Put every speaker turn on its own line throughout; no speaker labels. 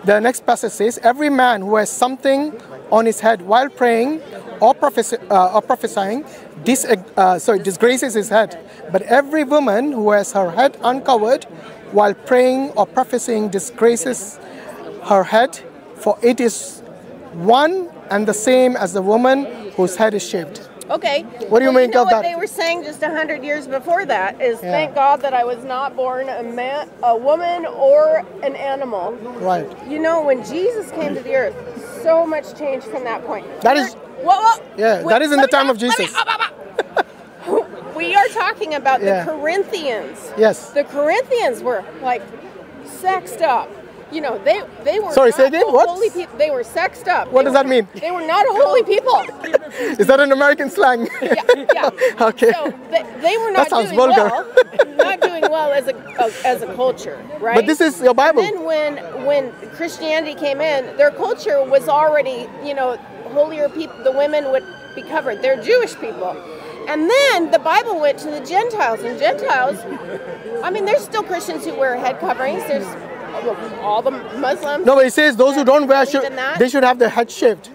The next passage says, every man who has something on his head while praying or prophesying disgraces his head. But every woman who has her head uncovered while praying or prophesying disgraces her head, for it is one and the same as the woman whose head is shaved.
Okay.
What do you make of that?
What they were saying just 100 years before that is, thank God that I was not born a woman or an animal.
Right.
You know, when Jesus came to the earth, so much changed from that point.
That is. That is in the time of Jesus.
We are talking about the Corinthians.
Yes.
The Corinthians were like sexed up. You know, they were.
Sorry, say again. What?
Holy people. They were sexed up.
What does that mean?
They were not holy people.
Is that an American slang?
Yeah.
Okay.
So they were not doing well. Not doing well as a culture, right?
But this is your Bible.
And then when Christianity came in, their culture was already, you know, holier people. The women would be covered. They're Jewish people. And then the Bible went to the Gentiles, and Gentiles, I mean, there's still Christians who wear head coverings. There's all the Muslims.
No, but it says those who don't wear they should have their head shaved.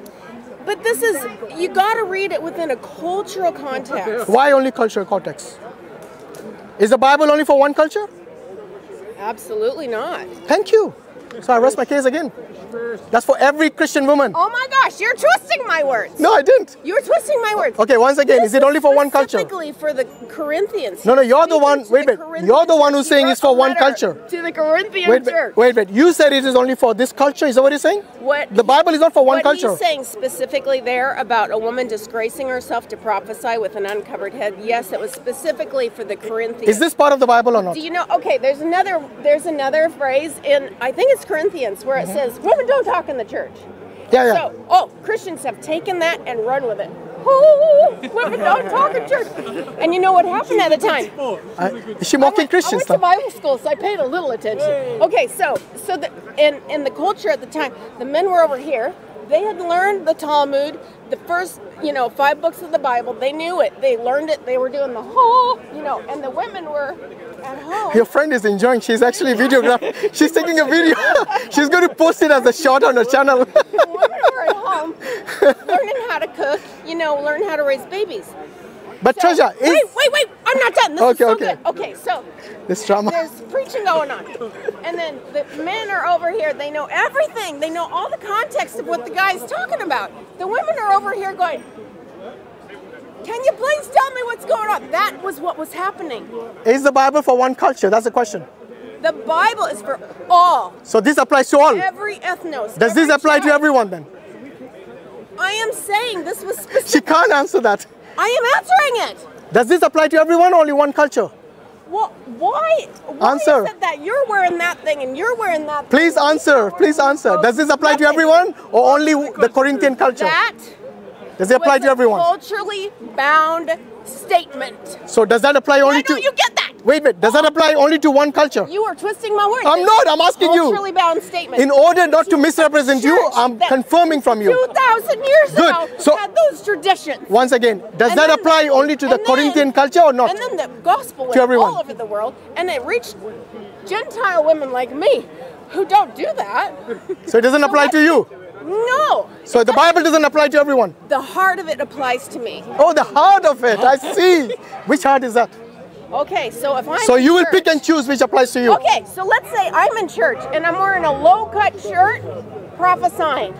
But this is, you got to read it within a cultural context.
Why only cultural context? Is the Bible only for one culture?
Absolutely not.
Thank you. So I rest my case again. That's for every Christian woman.
Oh my gosh, you're twisting my words.
No, I didn't.
You're twisting my words.
Okay, once again, is it only for one culture?
Specifically for the Corinthians.
No, you're the one. Wait. You're the one who's saying it's for one culture.
To the Corinthian church.
Wait. You said it is only for this culture. Is that what you're saying? The Bible is not for one culture.
What he's saying specifically there about a woman disgracing herself to prophesy with an uncovered head. Yes, it was specifically for the Corinthians.
Is this part of the Bible or not?
Do you know? Okay, there's another phrase in, I think it's Corinthians, where it says, "Women don't talk in the church."
Yeah.
So, Christians have taken that and run with it. Oh, women don't talk in church. And you know what happened at the time?
Is she mocking Christians?
I went to Bible school, so I paid a little attention. Okay, so in the culture at the time, the men were over here. They had learned the Talmud, the first, 5 books of the Bible. They knew it. They learned it. They were doing the whole, and the women were at home.
Your friend is enjoying. She's actually videographing. She's taking a video. She's going to post it as a short on her channel.
The women were at home learning how to cook, learn how to raise babies.
But
so,
Treasure,
wait, I'm not done. This is so good. Okay, so
this drama.
There's preaching going on. And then the men are over here. They know everything. They know all the context of what the guy's talking about. The women are over here going, can you please tell me what's going on? That was what was happening.
Is the Bible for one culture? That's the question.
The Bible is for all.
So this applies to all?
Every ethnos.
Does this apply to everyone then?
I am saying this was specific.
She can't answer that.
I am answering it.
Does this apply to everyone or only one culture?
Well, why
answer.
Is it that you're wearing that thing and you're wearing that thing?
Please answer. Please answer. Does this apply to everyone or only the Corinthian culture? Does it apply to everyone?
Culturally bound statement.
So does that apply only to...
Why don't you get that?
Wait. Does that apply only to one culture?
You are twisting my words.
I'm not. I'm asking you.
Culturally bound statement.
In order not to misrepresent you, I'm confirming from you.
2,000 years ago had those traditions.
Once again, does that apply only to the Corinthian culture or not?
And then the gospel went all over the world, and it reached Gentile women like me who don't do that.
So it doesn't apply to you?
No.
So the Bible doesn't apply to everyone?
The heart of it applies to me.
Oh, the heart of it. I see. Which heart is that?
Okay, so if I'm
So you will pick and choose which applies to you?
Okay, so let's say I'm in church and I'm wearing a low-cut shirt prophesying.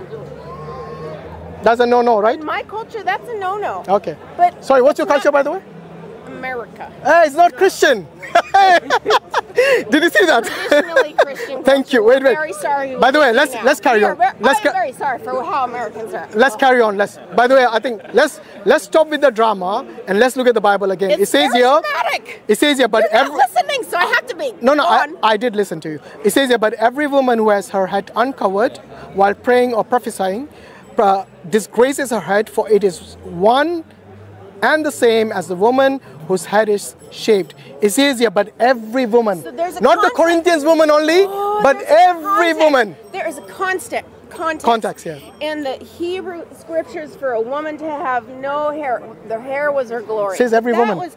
That's a no-no, right?
In my culture, that's a no-no.
Okay.
But
sorry, what's your culture, by the way?
America.
Hey, it's not Christian. Did you see that?
Traditionally Christian.
Thank you. Wait.
I'm very sorry.
By the way, let's carry on.
I'm very sorry for how Americans are.
Let's carry on. By the way, I think let's stop with the drama and let's look at the Bible again.
It says
here.
Dramatic.
It says here, but
you're not listening, so I have to be.
No, I did listen to you. It says here, but every woman who has her head uncovered while praying or prophesying disgraces her head, for it is one and the same as the woman whose head is shaved. It says here, but every woman. So not the Corinthians woman only, but every woman.
There is a context.
Context, yeah.
In the Hebrew scriptures, for a woman to have no hair, the hair was her glory.
It says every woman.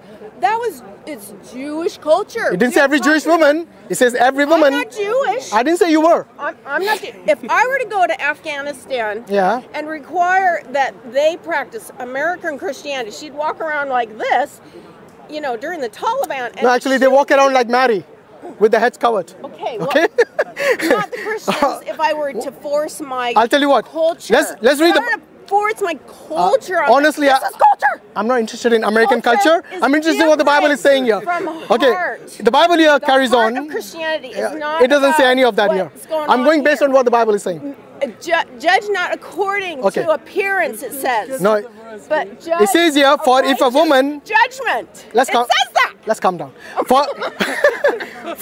It's Jewish culture.
It didn't say every Jewish woman. It says every woman.
I'm not Jewish.
I didn't say you were.
I'm not. If I were to go to Afghanistan
Yeah.
and require that they practice American Christianity, she'd walk around like this, you know, during the Taliban. And
No, actually, they walk around like Mary, with the heads covered.
Okay, well,
Okay.
not the Christians. If I were to force my
I'll tell you what.
culture,
Let's read
if I were to force my culture.
Honestly,
this is culture.
I'm not interested in American
Culture
culture.
is
I'm interested in what the Bible is saying here.
from
Okay,
heart.
the Bible here
The
carries
heart
on.
of Christianity is not.
It doesn't say any of that here.
what's going
I'm
on
going based
here.
on what the Bible is saying.
Judge not according
Okay.
to appearance. It says.
No,
But judge
it says here, for if a
righteous
woman.
judgment.
Let's
it
calm.
says that.
Let's calm down.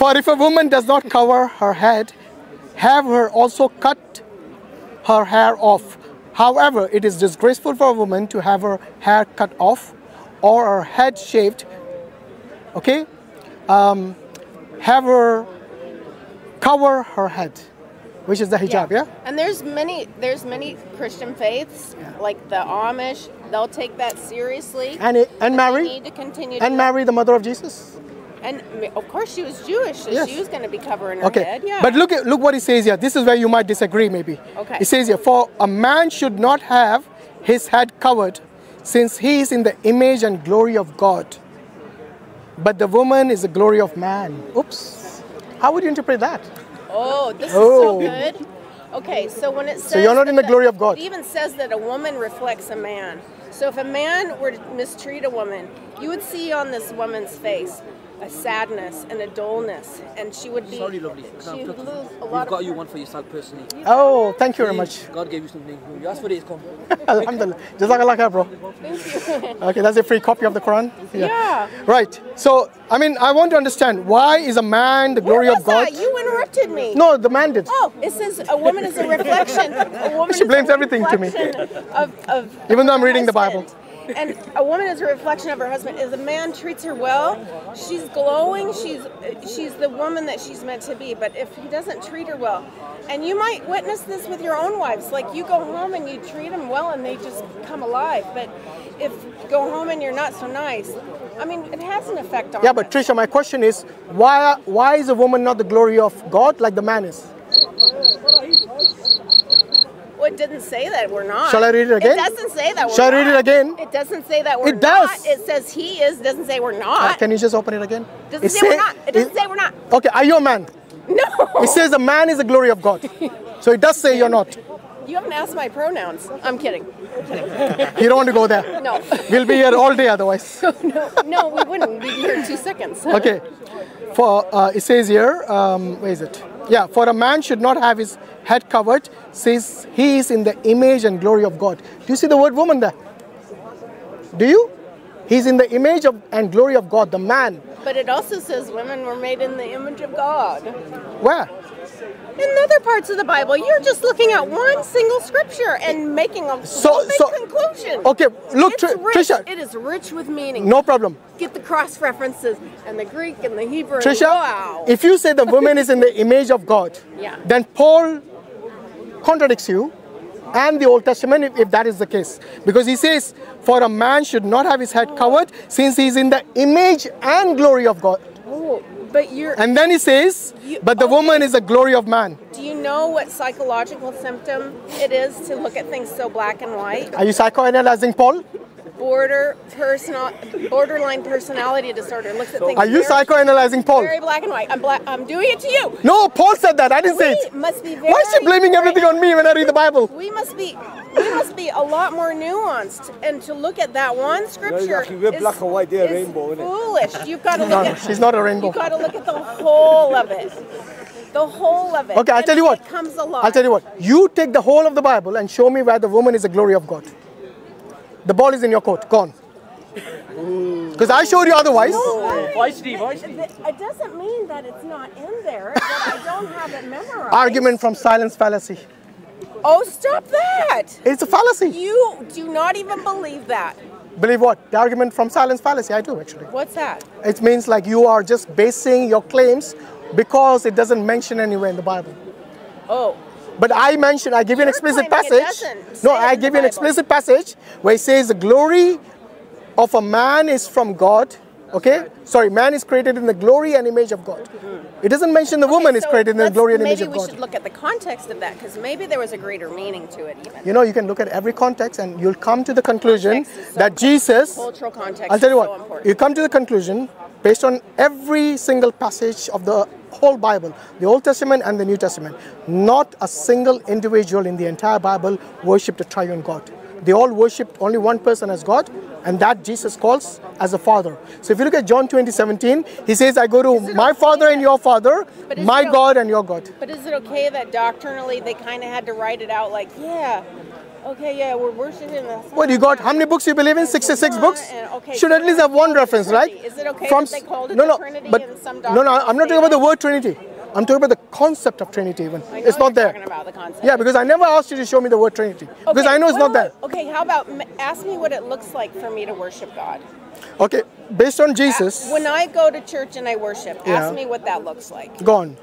For if a woman does not cover her head, have her also cut her hair off. However, it is disgraceful for a woman to have her hair cut off or her head shaved. Okay? Have her cover her head, which is the hijab, yeah?
And there's many Christian faiths, like the Amish. They'll take that seriously.
And
They
Mary?
need to continue.
And Mary, the mother of Jesus?
And of course, she was Jewish, so
Yes.
she was going to be covering her
Okay,
head. Yeah.
but look what it says here. This is where you might disagree, maybe.
Okay.
It says here, for a man should not have his head covered, since he is in the image and glory of God. But the woman is the glory of man. Oops. How would you interpret that?
Oh, this is
Oh.
so good. Okay, so when it says
you're not in the glory of God.
It even says that a woman reflects a man. So if a man were to mistreat a woman, you would see on this woman's face a sadness and a dullness, and she would be.
Sorry, lovely.
She would lose a
We've
lot
got
of.
you one for yourself personally.
Oh, thank you very much.
God gave you something. You asked for it, it's come.
Alhamdulillah. Jazakallah khair, bro.
Thank you.
Okay, that's a free copy of the Quran.
Yeah.
Right. So, I mean, I want to understand, why is a man the glory
What
of
was
God?
that? You interrupted me.
No, the man did.
Oh, it says a woman is a reflection. A woman
She
is
blames
a
everything to me.
reflection Of
Even though I'm
her
reading the
husband.
Bible.
And a woman is a reflection of her husband. If a man treats her well, she's glowing. She's the woman that she's meant to be. But if he doesn't treat her well, and you might witness this with your own wives, like you go home and you treat them well and they just come alive. But if you go home and you're not so nice, I mean, it has an effect on
Yeah, but Trisha, my question is, why is a woman not the glory of God like the man is?
Well, it didn't say that we're not.
Shall I read it again?
It doesn't say that we're
Shall I
not.
read it again?
It doesn't say that we're
It does.
not. It says he is. Doesn't say we're not.
Can you just open it again?
Doesn't say we're not. It doesn't say we're not.
Okay, are you a man?
No.
It says the man is the glory of God. So it does say you're not.
You haven't asked my pronouns. I'm kidding.
You don't want to go there.
No.
We'll be here all day otherwise.
No, we wouldn't. We'd be here in 2 seconds.
Okay. For it says here, where is it? Yeah, for a man should not have his head covered, since he is in the image and glory of God. Do you see the word woman there? Do you? He's in the image of and glory of God, the man.
But it also says women were made in the image of God.
Where?
In other parts of the Bible, you're just looking at one single scripture and making a big conclusion.
Okay, look,
It's rich.
Trisha.
It is rich with meaning.
No problem.
Get the cross references and the Greek and the Hebrew.
Trisha,
Wow.
if you say the woman is in the image of God,
Yeah.
then Paul contradicts you and the Old Testament if that is the case. Because he says, for a man should not have his head covered, since he is in the image and glory of God.
Oh, but you're.
And then he says, but the woman is the glory of man.
Do you know what psychological symptom it is to look at things so black and white?
Are you psychoanalyzing Paul?
Borderline personality disorder. Looks at things.
Are you
very,
psychoanalyzing Paul?
very black and white. I'm doing it to you.
No, Paul said that. I didn't say it.
We must be very.
Why is she blaming everything on me when I read the Bible?
We must be a lot more nuanced, and to look at that one scripture
we're
is,
black and white, they're
is
rainbow, isn't it?
foolish. You've got to
No,
look
no,
at.
she's not a rainbow.
You've got to look at the whole of it. The whole of it.
Okay, I'll
And
tell you what.
It comes alive.
I'll tell you what. You take the whole of the Bible and show me where the woman is the glory of God. The ball is in your court. Gone. Because I showed you otherwise.
It doesn't mean that it's not in there, that I don't have it memorized.
Argument from silence fallacy.
Oh, stop that!
It's a fallacy.
You do not even believe that.
Believe what? The argument from silence fallacy. I do actually.
What's that?
It means like you are just basing your claims because it doesn't mention anywhere in the Bible.
Oh,
But I give you an explicit
claiming it
passage.
doesn't
No,
say
I
in the
give you an
Bible.
explicit passage where it says the glory of a man is from God. Okay? Sorry, man is created in the glory and image of God. It doesn't mention the woman is
So
created in the glory and image of
Maybe we
God.
should look at the context of that, because maybe there was a greater meaning to it even.
You know, you can look at every context and you'll come to the conclusion
Context is so
that Jesus,
Cultural context
I'll tell you
is so
what,
important.
you come to the conclusion based on every single passage of the whole Bible, the Old Testament and the New Testament. Not a single individual in the entire Bible worshipped a triune God. They all worshipped only one person as God, and that Jesus calls as a Father. So if you look at John 20:17, he says, I go to my Father and your Father,
But is
my
it
God and your God.
But is it okay that doctrinally they kind of had to write it out like, yeah, okay, yeah, we're worshiping the Son.
What, you got, how many books you believe in? 66 books?
And, okay,
Should at least have one reference, right?
Is it okay that they called it the Trinity
but,
in some
no, I'm not
doctrinal
talking about the word Trinity. I'm talking about the concept of Trinity even.
I know
It's not
you're
there.
talking about the concept.
Yeah, because I never asked you to show me the word Trinity. Because
Okay,
I know it's not there.
Okay, how about ask me what it looks like for me to worship God?
Okay, based on Jesus,
When I go to church and I worship,
Yeah.
ask me what that looks like.
go on.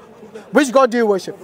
Which God do you worship?